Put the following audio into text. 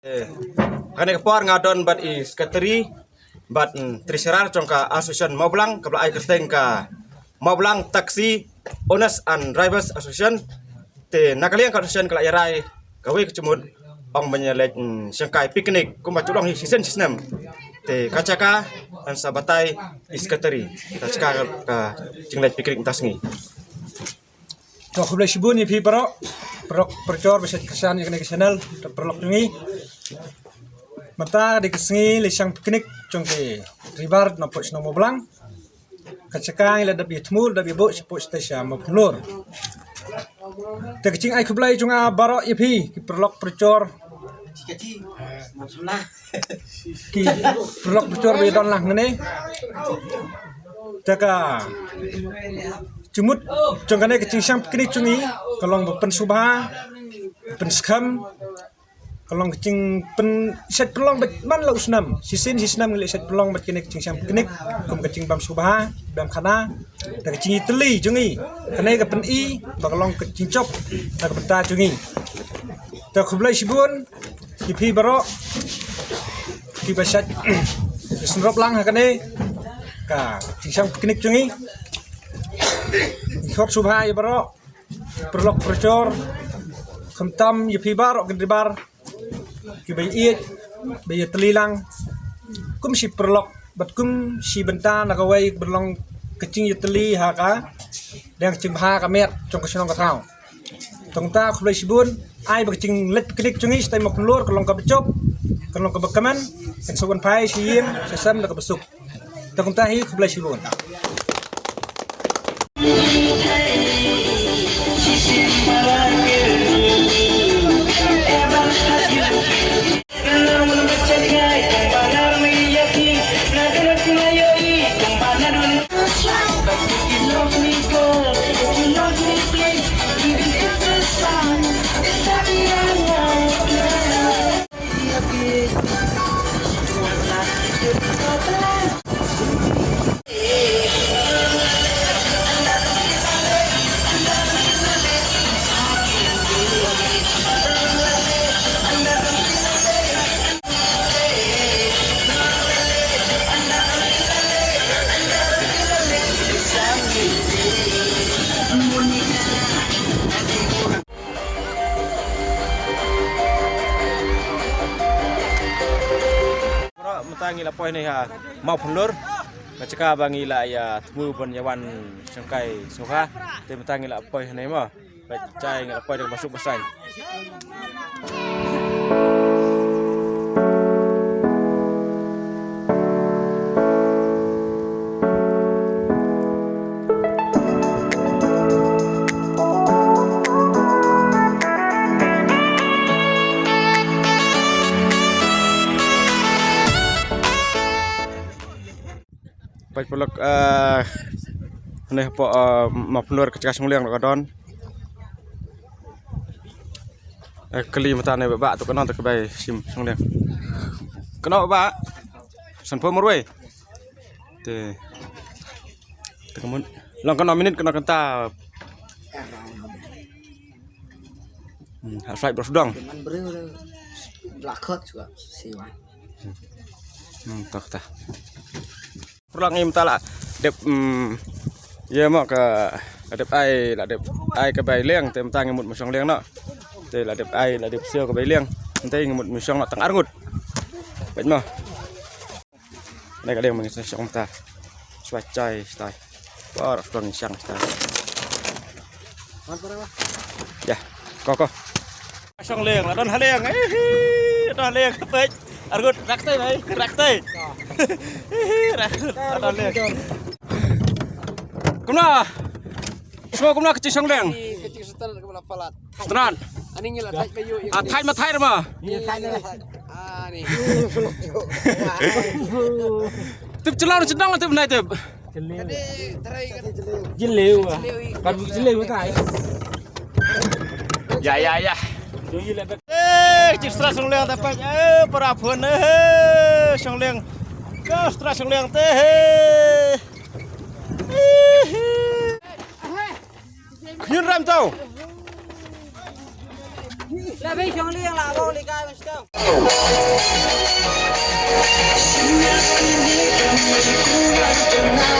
Kani kapor ngadon bat I sekretari bat triserar congka association Moblang kabla ai kerteng ka Moblang Taxi Owners and Drivers Association te nakaliang ka association kala yarai kawi kecumut ong menyelek sengkai piknik kumba culong hi season sistem te kacaka dan sabatai sekretari kacaka ka jinglek piknik tasngi to khubla shibun pi pro percor beset kesan yang channel perlok jungi mata di kesengi lisang piknik congke ribar na poch no Moblang kacaka ila dabi tmur dabi bo poch station mapulur te kecing ai khublai junga baro ipi ki perlok percor ki perlok percor be don lah ngene taka Cumut congkane kecing sang piknik cungi kalong pen subha pen skam kalong kecing pen set pelong bet man la usnam sisin sisnam ngeli set pelong bet kene kecing sang piknik kum kecing bam subha bam khana da kecing teli cungi kane ka pen I bakalong kecing cop da benta cungi da khublai sibun kipi baro ki basat senrop lang kane ka kecing sang piknik cungi Khot subha ya baro perlok percor khamtam ya pibar ok dribar ki bay iet bay telilang kum si perlok bat kum si benta nakawai berlong kecing ya teli haka yang kecing ha kamet cong kesenong katau tongta khulai sibun ai bakcing let piknik cungi stai mapulur kalong ka becop kalong ka bakaman yang soban pai siem sesam da ka besuk tongta hi khulai sibun Tangi la poin ha mau punlur macaka bangi la ya tmu bon yawan sengkai soha te tangi la poin nei mo bacai la poin masuk basai Baik peluk nih po mapulur kecika semulyang kadon keli matane bak tu kanon tu kebai sim semulyang kena bak sanpo murwe te kemun long kena minit kena kenta harus bersudang lakot juga siwan tak pulang im tala dep ya mak ke dep ai la dep ai ke bai liang tem tang ngemut musong liang no te la dep ai la dep sio ke bai liang ente ngemut musong no tang arngut baik mo này cái liang mengisi song ta swacai stai par pulang siang stai ya kok song liang la don haliang don liang pej argut raktai bhai raktai kumna semua kumna kecil sang leng kecil setel ke bola palat tenan aning nyela thai bayu thai ma thai ma nih tip celau cendang tip nai tip jileu kan jileu tai ya kecil setelah sang leng dapat para pun sang leng setelah sang leng teh Nyun ram tau. Lebih jangan liang lah, kau likai mesti. Ingat kini kamu keluar tengah